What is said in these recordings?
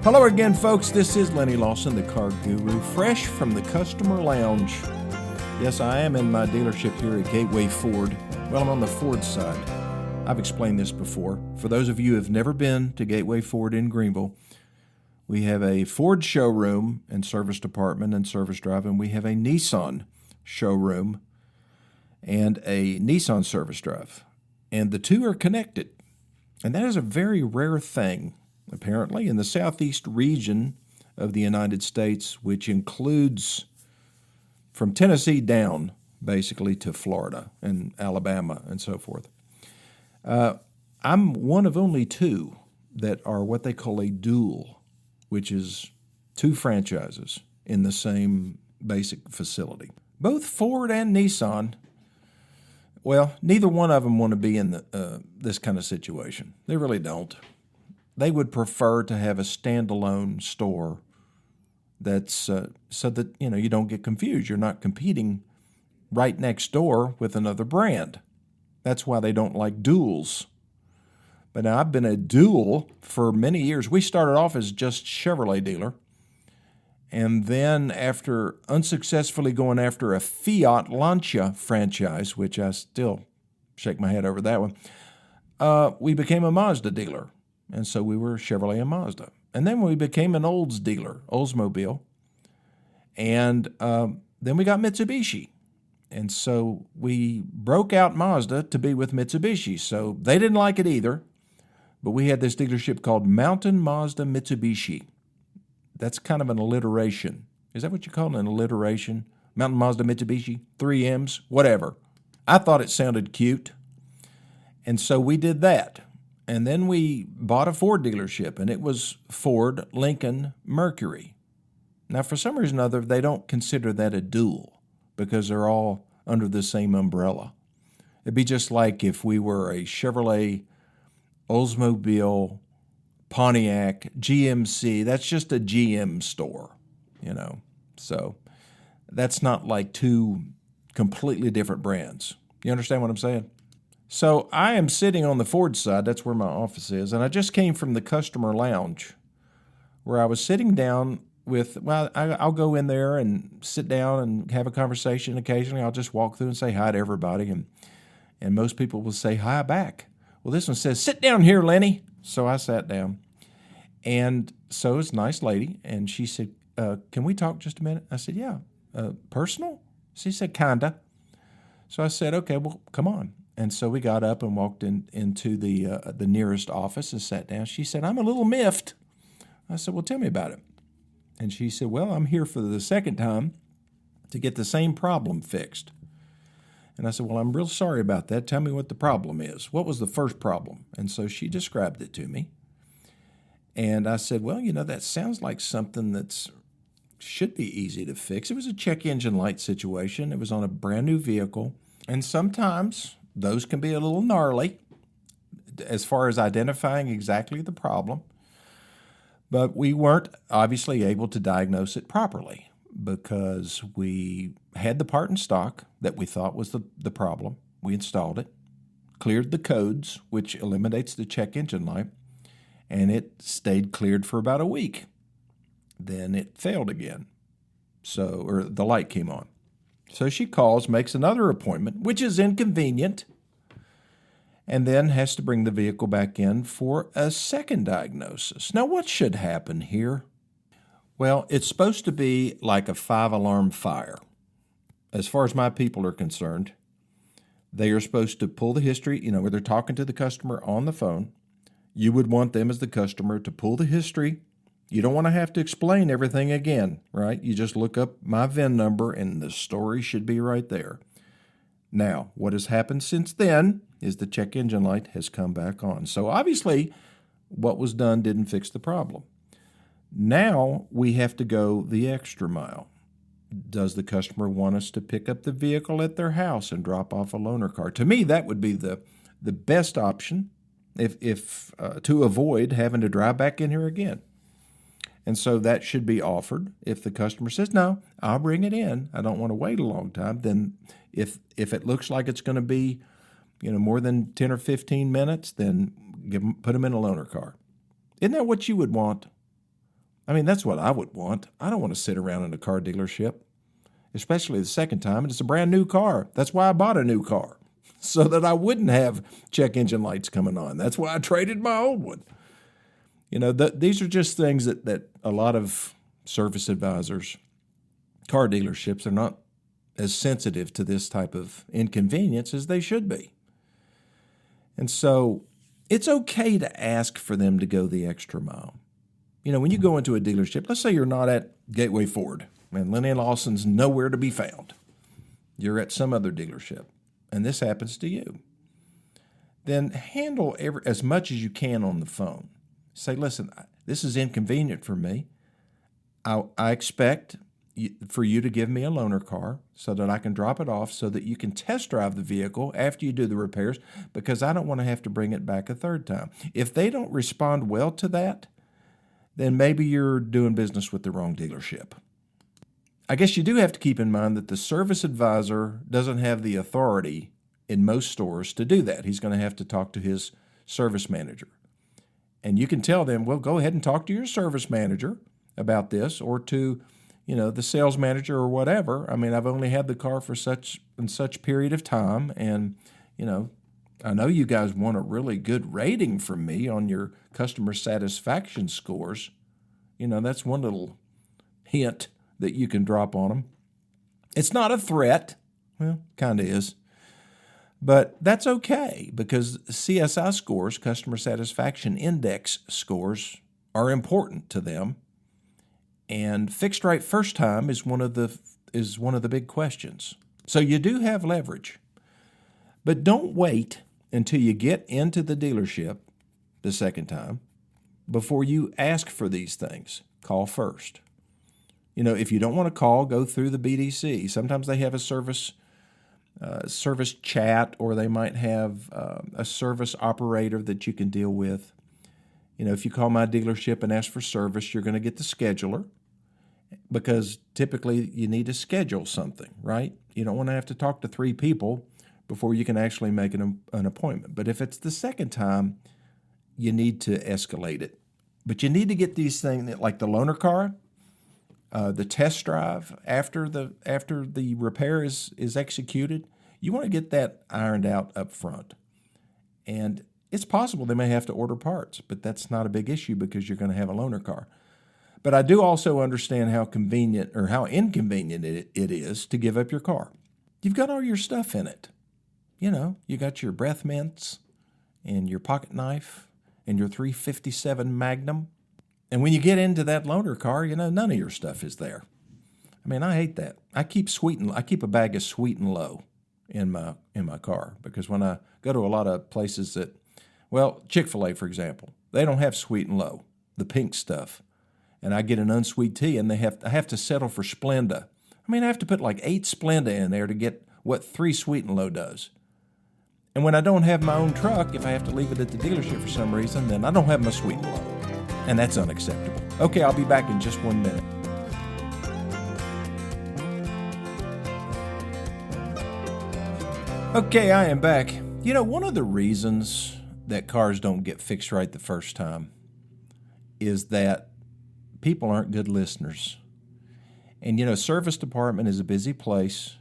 Hello again, folks. This is Lenny Lawson, the Car Guru, fresh from the Customer Lounge. Yes, I am in my dealership here at Gateway Ford. Well, I'm on the Ford side. I've explained this before. For those of you who have never been to Gateway Ford in Greenville, we have a Ford showroom and service department and service drive, and we have a Nissan showroom and a Nissan service drive. And the two are connected. And that is a very rare thing, apparently, in the southeast region of the United States, which includes from Tennessee down, basically, to Florida and Alabama and so forth. I'm one of only two that are what they call a dual, which is two franchises in the same basic facility. Both Ford and Nissan, well, neither one of them want to be in this kind of situation. They really don't. They would prefer to have a standalone store that's so that you don't get confused. You're not competing right next door with another brand. That's why they don't like duals. But now I've been a dual for many years. We started off as just Chevrolet dealer, and then after unsuccessfully going after a Fiat Lancia franchise, which I still shake my head over that one, we became a Mazda dealer. And so we were Chevrolet and Mazda. And then we became an Olds dealer, Oldsmobile. And then we got Mitsubishi. And so we broke out Mazda to be with Mitsubishi. So they didn't like it either. But we had this dealership called Mountain Mazda Mitsubishi. That's kind of an alliteration. Is that what you call it, an alliteration? Mountain Mazda Mitsubishi, 3 M's, whatever. I thought it sounded cute. And so we did that. And then we bought a Ford dealership, and it was Ford, Lincoln, Mercury. Now, for some reason or other, they don't consider that a dual because they're all under the same umbrella. It'd be just like if we were a Chevrolet, Oldsmobile, Pontiac, GMC. That's just a GM store, So that's not like two completely different brands. You understand what I'm saying? So I am sitting on the Ford side, that's where my office is, and I just came from the customer lounge where I was sitting down with, I'll go in there and sit down and have a conversation occasionally. I'll just walk through and say hi to everybody, and most people will say hi back. Well, this one says, "Sit down here, Lenny." So I sat down, and so it's a nice lady, and she said, "Can we talk just a minute?" I said, "Yeah." Personal? She said, "Kinda." So I said, "Okay, well, come on." And so we got up and walked into the nearest office and sat down. She said, "I'm a little miffed." I said, "Well, tell me about it." And she said, "Well, I'm here for the second time to get the same problem fixed." And I said, "Well, I'm real sorry about that. Tell me what the problem is. What was the first problem?" And so she described it to me. And I said, "Well, that sounds like something that's should be easy to fix." It was a check engine light situation. It was on a brand new vehicle. And sometimes those can be a little gnarly as far as identifying exactly the problem. But we weren't obviously able to diagnose it properly because we had the part in stock that we thought was the problem. We installed it, cleared the codes, which eliminates the check engine light, and it stayed cleared for about a week. Then it failed again, or the light came on. So she calls, makes another appointment, which is inconvenient, and then has to bring the vehicle back in for a second diagnosis. Now, what should happen here? Well, it's supposed to be like a 5-alarm fire. As far as my people are concerned, they are supposed to pull the history, where they're talking to the customer on the phone. You would want them as the customer to pull the history. You don't want to have to explain everything again, right? You just look up my VIN number and the story should be right there. Now, what has happened since then is the check engine light has come back on. So obviously, what was done didn't fix the problem. Now we have to go the extra mile. Does the customer want us to pick up the vehicle at their house and drop off a loaner car? To me, that would be the best option if to avoid having to drive back in here again. And so that should be offered. If the customer says, "No, I'll bring it in, I don't want to wait a long time," then if it looks like it's going to be more than 10 or 15 minutes, then put them in a loaner car. Isn't that what you would want? I mean, that's what I would want. I don't want to sit around in a car dealership, especially the second time, and it's a brand new car. That's why I bought a new car, so that I wouldn't have check engine lights coming on. That's why I traded my old one. These are just things that a lot of service advisors, car dealerships, are not as sensitive to this type of inconvenience as they should be. And so it's okay to ask for them to go the extra mile. When you go into a dealership, let's say you're not at Gateway Ford and Lenny Lawson's nowhere to be found. You're at some other dealership, and this happens to you. Then handle as much as you can on the phone. Say, listen, this is inconvenient for me. I expect for you to give me a loaner car so that I can drop it off so that you can test drive the vehicle after you do the repairs, because I don't want to have to bring it back a third time. If they don't respond well to that, then maybe you're doing business with the wrong dealership. I guess you do have to keep in mind that the service advisor doesn't have the authority in most stores to do that. He's going to have to talk to his service manager. And you can tell them, well, go ahead and talk to your service manager about this, or to the sales manager or whatever. I mean, I've only had the car for such and such period of time, and, I know you guys want a really good rating from me on your customer satisfaction scores. That's one little hint that you can drop on them. It's not a threat. Well, kind of is. But that's okay, because CSI scores, customer satisfaction index scores, are important to them. And fixed right first time is one of the big questions. So you do have leverage. But don't wait until you get into the dealership the second time before you ask for these things. Call first. If you don't want to call, go through the BDC. Sometimes they have a service chat, or they might have a service operator that you can deal with. If you call my dealership and ask for service, you're going to get the scheduler, because typically you need to schedule something, right? You don't want to have to talk to 3 people before you can actually make an appointment. But if it's the second time, you need to escalate it. But you need to get these things, like the loaner car, the test drive after the repair is executed. You want to get that ironed out up front. And it's possible they may have to order parts, but that's not a big issue because you're going to have a loaner car. But I do also understand how convenient or how inconvenient it is to give up your car. You've got all your stuff in it. You got your breath mints and your pocket knife and your .357 Magnum. And when you get into that loaner car, none of your stuff is there. I mean, I hate that. I keep a bag of Sweet and Low in my car, because when I go to a lot of places Chick-fil-A, for example, they don't have Sweet and Low, the pink stuff. And I get an unsweet tea, and I have to settle for Splenda. I mean, I have to put like 8 Splenda in there to get what 3 Sweet and Low does. And when I don't have my own truck, if I have to leave it at the dealership for some reason, then I don't have my Sweet and Low. And that's unacceptable. Okay, I'll be back in just 1 minute. Okay, I am back. One of the reasons that cars don't get fixed right the first time is that people aren't good listeners. And, service department is a busy place.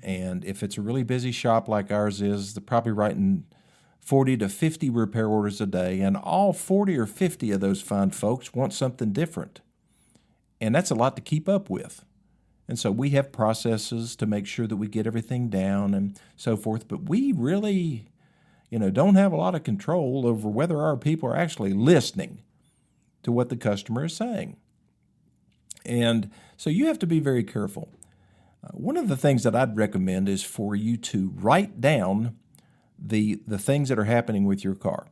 And if it's a really busy shop like ours is, they're probably writing 40 to 50 repair orders a day, and all 40 or 50 of those fine folks want something different. And that's a lot to keep up with. And so we have processes to make sure that we get everything down and so forth, but we really, don't have a lot of control over whether our people are actually listening to what the customer is saying. And so you have to be very careful. One of the things that I'd recommend is for you to write down the things that are happening with your car.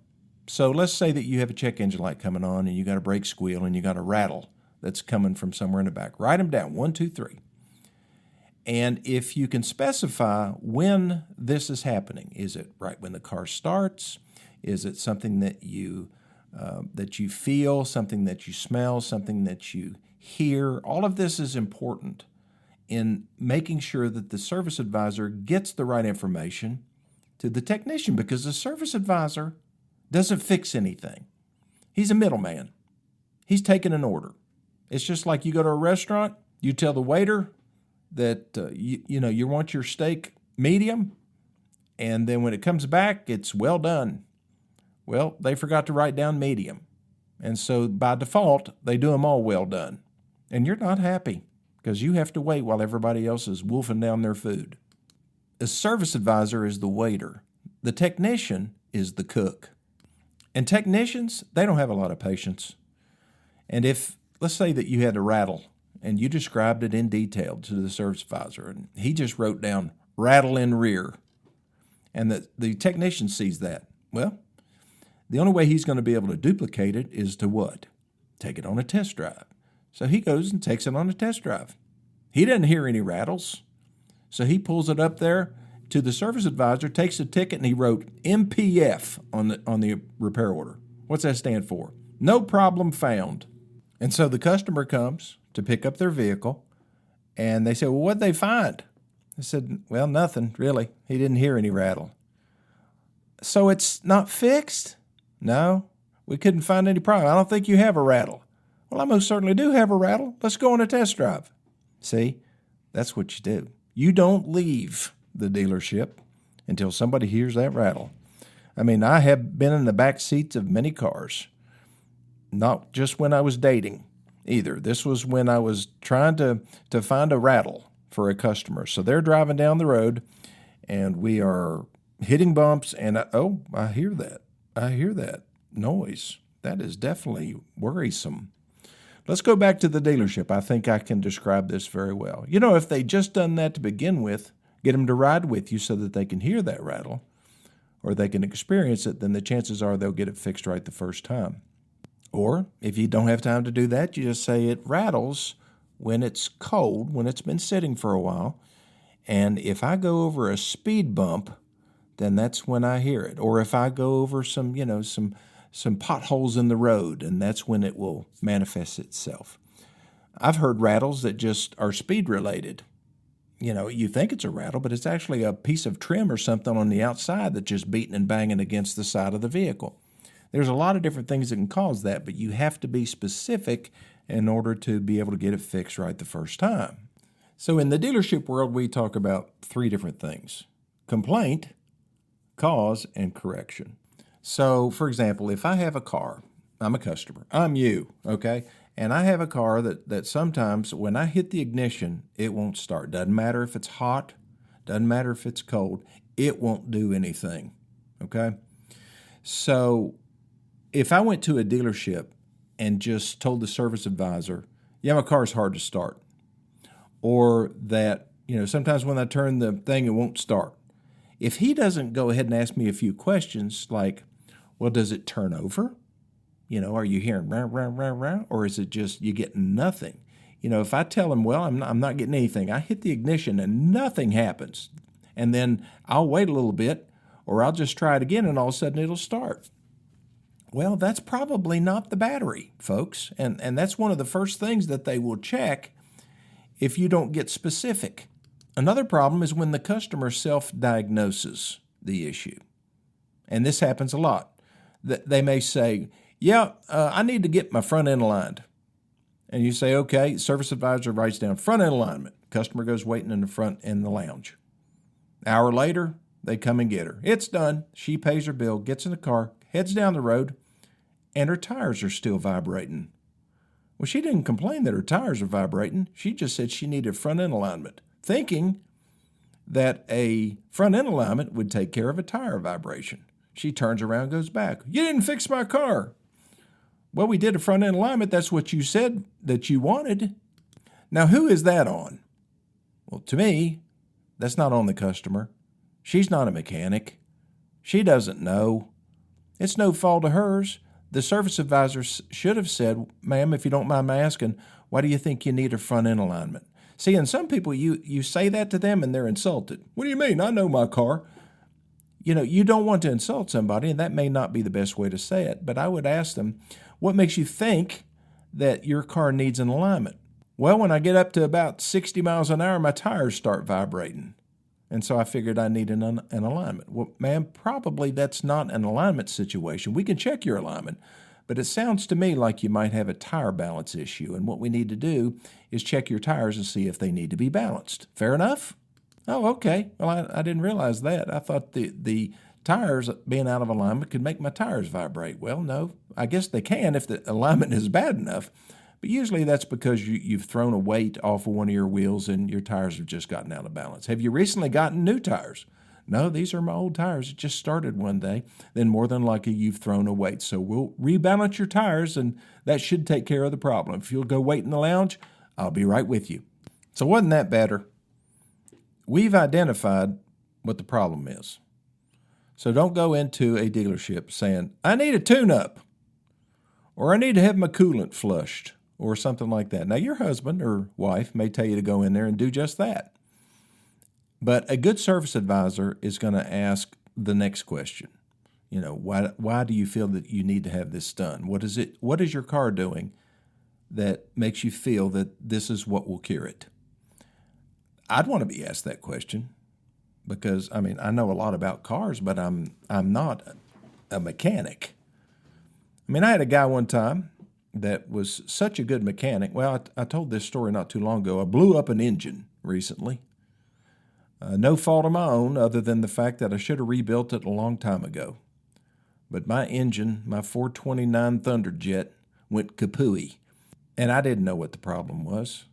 So let's say that you have a check engine light coming on, and you got a brake squeal, and you got a rattle that's coming from somewhere in the back. Write them down, 1, 2, 3. And if you can specify when this is happening, is it right when the car starts? Is it something that you feel, something that you smell, something that you hear? All of this is important in making sure that the service advisor gets the right information to the technician, because the service advisor doesn't fix anything. He's a middleman. He's taking an order. It's just like you go to a restaurant, you tell the waiter that you want your steak medium, and then when it comes back, it's well done. Well, they forgot to write down medium. And so by default, they do them all well done. And you're not happy because you have to wait while everybody else is wolfing down their food. A service advisor is the waiter. The technician is the cook. And technicians, they don't have a lot of patience. And if, let's say that you had a rattle and you described it in detail to the service advisor, and he just wrote down rattle in rear, and the technician sees that, well, the only way he's going to be able to duplicate it is to what? Take it on a test drive. So he goes and takes it on a test drive. He doesn't hear any rattles. So he pulls it up there to the service advisor, takes the ticket, and he wrote MPF on the repair order. What's that stand for? No problem found. And so the customer comes to pick up their vehicle, and they say, well, what'd they find? I said, well, nothing, really. He didn't hear any rattle. So it's not fixed? No, we couldn't find any problem. I don't think you have a rattle. Well, I most certainly do have a rattle. Let's go on a test drive. See, that's what you do. You don't leave the dealership until somebody hears that rattle. I mean, I have been in the back seats of many cars, not just when I was dating either. This was when I was trying to find a rattle for a customer. So they're driving down the road, and we are hitting bumps, and I hear that. I hear that noise. That is definitely worrisome. Let's go back to the dealership. I think I can describe this very well. You know, if they just done that to begin with, get them to ride with you so that they can hear that rattle or they can experience it, then the chances are they'll get it fixed right the first time. Or if you don't have time to do that, you just say it rattles when it's cold, when it's been sitting for a while. And if I go over a speed bump, then that's when I hear it. Or if I go over some potholes in the road, and that's when it will manifest itself. I've heard rattles that just are speed related. You know, you think it's a rattle, but it's actually a piece of trim or something on the outside that's just beating and banging against the side of the vehicle. There's a lot of different things that can cause that, but you have to be specific in order to be able to get it fixed right the first time. So in the dealership world, we talk about three different things: complaint, cause, and correction. So, for example, if I have a car, I'm a customer, I'm you, okay? And I have a car that sometimes when I hit the ignition, it won't start. Doesn't matter if it's hot, doesn't matter if it's cold, it won't do anything, okay? So if I went to a dealership and just told the service advisor, yeah, my car's hard to start, or that, sometimes when I turn the thing, it won't start. If he doesn't go ahead and ask me a few questions like, well, does it turn over? Are you hearing rah, rah, rah, rah? Or is it just you get nothing? If I tell him, well, I'm not getting anything, I hit the ignition and nothing happens, and then I'll wait a little bit, or I'll just try it again and all of a sudden it'll start. Well, that's probably not the battery, folks. And that's one of the first things that they will check if you don't get specific. Another problem is when the customer self-diagnoses the issue. And this happens a lot. They may say, I need to get my front end aligned. And you say, okay, service advisor writes down front end alignment. Customer goes waiting in the front in the lounge. Hour later, they come and get her. It's done. She pays her bill, gets in the car, heads down the road, and her tires are still vibrating. Well, she didn't complain that her tires are vibrating. She just said she needed front end alignment, thinking that a front end alignment would take care of a tire vibration. She turns around and goes back. You didn't fix my car. Well, we did a front end alignment. That's what you said that you wanted. Now, who is that on? Well, to me, that's not on the customer. She's not a mechanic. She doesn't know. It's no fault of hers. The service advisor should have said, ma'am, if you don't mind my asking, why do you think you need a front end alignment? See, and some people, you say that to them and they're insulted. What do you mean? I know my car. You don't want to insult somebody, and that may not be the best way to say it, but I would ask them, what makes you think that your car needs an alignment? Well, when I get up to about 60 miles an hour, my tires start vibrating. And so I figured I needed an alignment. Well, ma'am, probably that's not an alignment situation. We can check your alignment, But it sounds to me like you might have a tire balance issue, and what we need to do is check your tires and see if they need to be balanced. Fair enough? Oh, okay. Well, I didn't realize that. I thought the tires being out of alignment could make my tires vibrate. Well, no, I guess they can if the alignment is bad enough. But usually that's because you've thrown a weight off of one of your wheels and your tires have just gotten out of balance. Have you recently gotten new tires? No, these are my old tires. It just started one day. Then more than likely you've thrown a weight. So we'll rebalance your tires and that should take care of the problem. If you'll go wait in the lounge, I'll be right with you. So wasn't that better? We've identified what the problem is. So don't go into a dealership saying, I need a tune-up, or I need to have my coolant flushed, or something like that. Now, your husband or wife may tell you to go in there and do just that. But a good service advisor is going to ask the next question. You know, why do you feel that you need to have this done? What is your car doing that makes you feel that this is what will cure it? I'd want to be asked that question because, I mean, I know a lot about cars, but I'm not a mechanic. I mean, I had a guy one time that was such a good mechanic. Well, I told this story not too long ago. I blew up an engine recently. No fault of my own other than the fact that I should have rebuilt it a long time ago. But my engine, my 429 Thunderjet, went kapooey, and I didn't know what the problem was.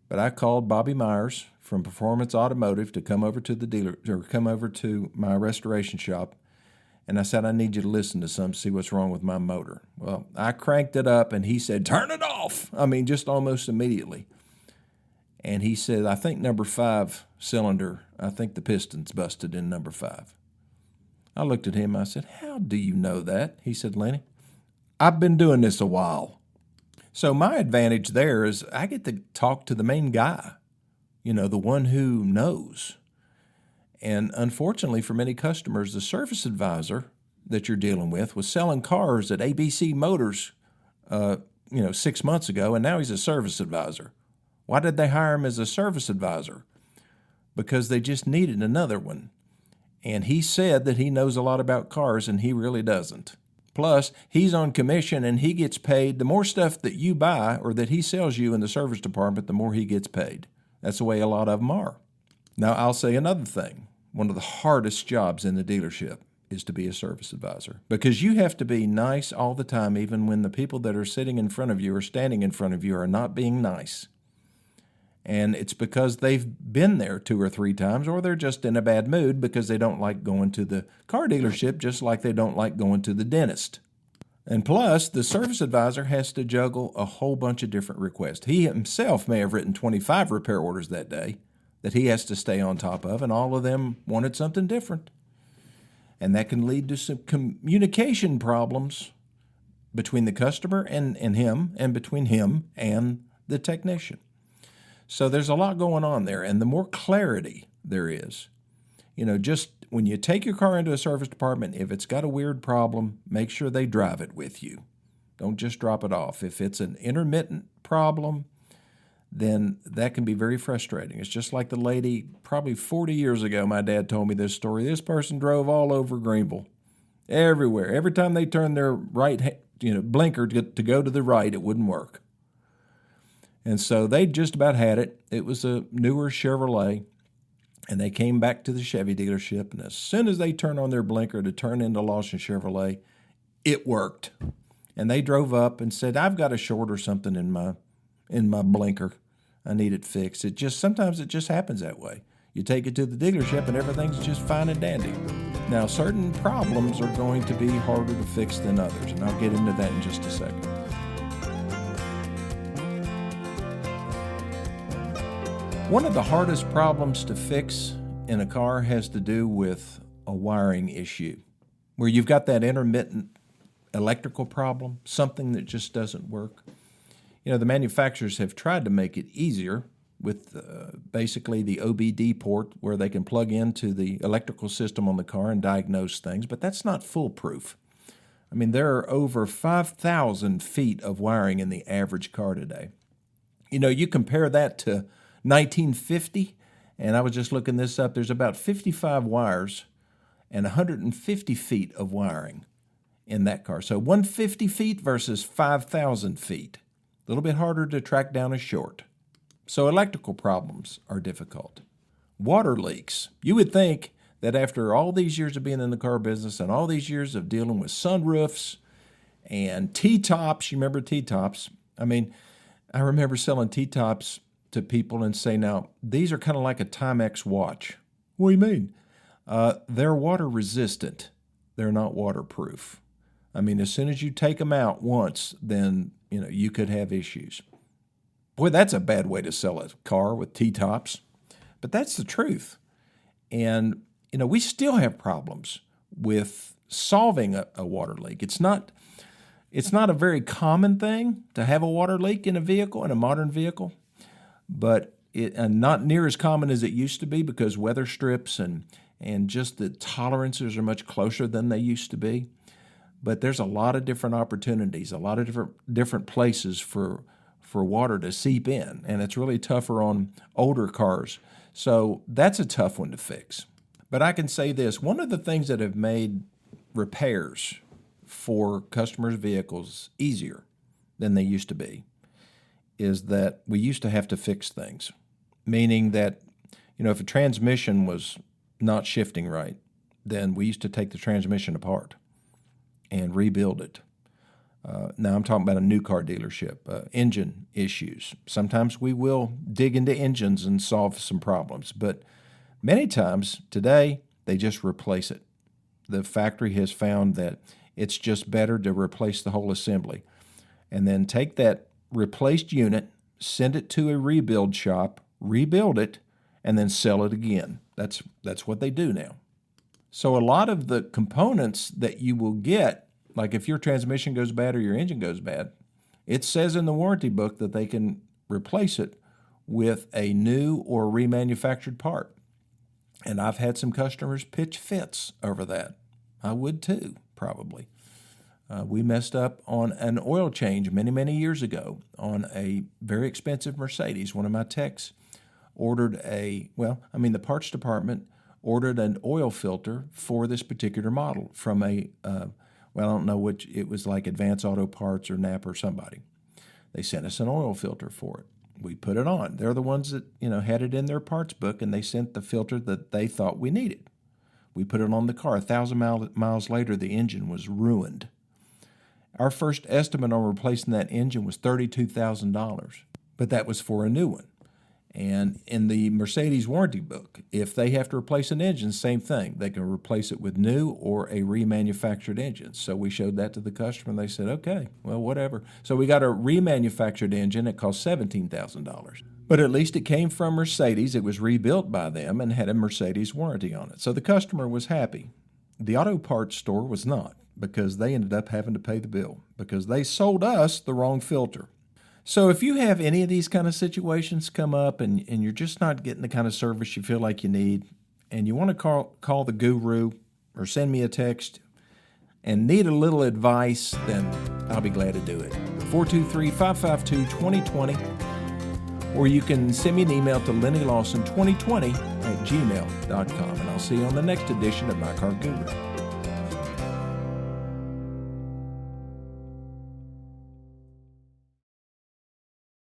But I called Bobby Myers from Performance Automotive to come over to the dealer or come over to my restoration shop, and I said, I need you to listen to some, see what's wrong with my motor. Well, I cranked it up, and he said, turn it off. I mean, just almost immediately. And he said, I think number 5 cylinder, I think the piston's busted in number 5. I looked at him, I said, how do you know that? He said, Lenny, I've been doing this a while. So my advantage there is I get to talk to the main guy, you know, the one who knows. And unfortunately for many customers, the service advisor that you're dealing with was selling cars at ABC Motors, 6 months ago, and now he's a service advisor. Why did they hire him as a service advisor? Because they just needed another one. And he said that he knows a lot about cars, and he really doesn't. Plus, he's on commission, and he gets paid. The more stuff that you buy or that he sells you in the service department, the more he gets paid. That's the way a lot of them are. Now, I'll say another thing. One of the hardest jobs in the dealership is to be a service advisor because you have to be nice all the time, even when the people that are sitting in front of you or standing in front of you are not being nice. And it's because they've been there 2 or 3 times, or they're just in a bad mood because they don't like going to the car dealership just like they don't like going to the dentist. And plus, the service advisor has to juggle a whole bunch of different requests. He himself may have written 25 repair orders that day that he has to stay on top of, and all of them wanted something different. And that can lead to some communication problems between the customer and him, and between him and the technician. So there's a lot going on there, and the more clarity there is, just when you take your car into a service department, if it's got a weird problem, make sure they drive it with you. Don't just drop it off. If it's an intermittent problem, then that can be very frustrating. It's just like the lady probably 40 years ago, my dad told me this story. This person drove all over Greenville, everywhere. Every time they turned their right blinker to go to the right, it wouldn't work. And so they just about had it. It was a newer Chevrolet, and they came back to the Chevy dealership, and as soon as they turned on their blinker to turn into Lawson Chevrolet, it worked. And they drove up and said, I've got a short or something in my blinker. I need it fixed. Sometimes it just happens that way. You take it to the dealership and everything's just fine and dandy. Now, certain problems are going to be harder to fix than others, and I'll get into that in just a second. One of the hardest problems to fix in a car has to do with a wiring issue, where you've got that intermittent electrical problem, something that just doesn't work. The manufacturers have tried to make it easier with basically the OBD port where they can plug into the electrical system on the car and diagnose things, but that's not foolproof. I mean, there are over 5,000 feet of wiring in the average car today. You compare that to 1950, and I was just looking this up, there's about 55 wires and 150 feet of wiring in that car. So 150 feet versus 5,000 feet. A little bit harder to track down a short. So electrical problems are difficult. Water leaks. You would think that after all these years of being in the car business and all these years of dealing with sunroofs and T-tops, you remember T-tops? I mean, I remember selling T-tops to people and say, now, these are kind of like a Timex watch. What do you mean? They're water resistant. They're not waterproof. I mean, as soon as you take them out once, then, you could have issues. Boy, that's a bad way to sell a car with T-tops. But that's the truth. And, we still have problems with solving a water leak. It's not a very common thing to have a water leak in a vehicle, in a modern vehicle, but not near as common as it used to be because weather strips and just the tolerances are much closer than they used to be. But there's a lot of different opportunities, a lot of different places for water to seep in, and it's really tougher on older cars. So that's a tough one to fix. But I can say this, one of the things that have made repairs for customers' vehicles easier than they used to be is that we used to have to fix things, meaning that, if a transmission was not shifting right, then we used to take the transmission apart and rebuild it. Now I'm talking about a new car dealership, engine issues. Sometimes we will dig into engines and solve some problems, but many times today they just replace it. The factory has found that it's just better to replace the whole assembly and then take that replaced unit, send it to a rebuild shop, rebuild it, and then sell it again. That's what they do now. So a lot of the components that you will get, like if your transmission goes bad or your engine goes bad, it says in the warranty book that they can replace it with a new or remanufactured part. And I've had some customers pitch fits over that. I would too, probably. We messed up on an oil change many, many years ago on a very expensive Mercedes. One of my techs ordered the parts department ordered an oil filter for this particular model from I don't know which, it was like Advance Auto Parts or Napa or somebody. They sent us an oil filter for it. We put it on. They're the ones that, had it in their parts book, and they sent the filter that they thought we needed. We put it on the car. 1,000 miles later, the engine was ruined. Our first estimate on replacing that engine was $32,000, but that was for a new one. And in the Mercedes warranty book, if they have to replace an engine, same thing. They can replace it with new or a remanufactured engine. So we showed that to the customer, and they said, okay, well, whatever. So we got a remanufactured engine. It cost $17,000. But at least it came from Mercedes. It was rebuilt by them and had a Mercedes warranty on it. So the customer was happy. The auto parts store was not, because they ended up having to pay the bill because they sold us the wrong filter. So if you have any of these kind of situations come up and you're just not getting the kind of service you feel like you need, and you want to call the guru or send me a text and need a little advice, then I'll be glad to do it. 423-552-2020, or you can send me an email to LennyLawson2020@gmail.com, and I'll see you on the next edition of My Car Guru.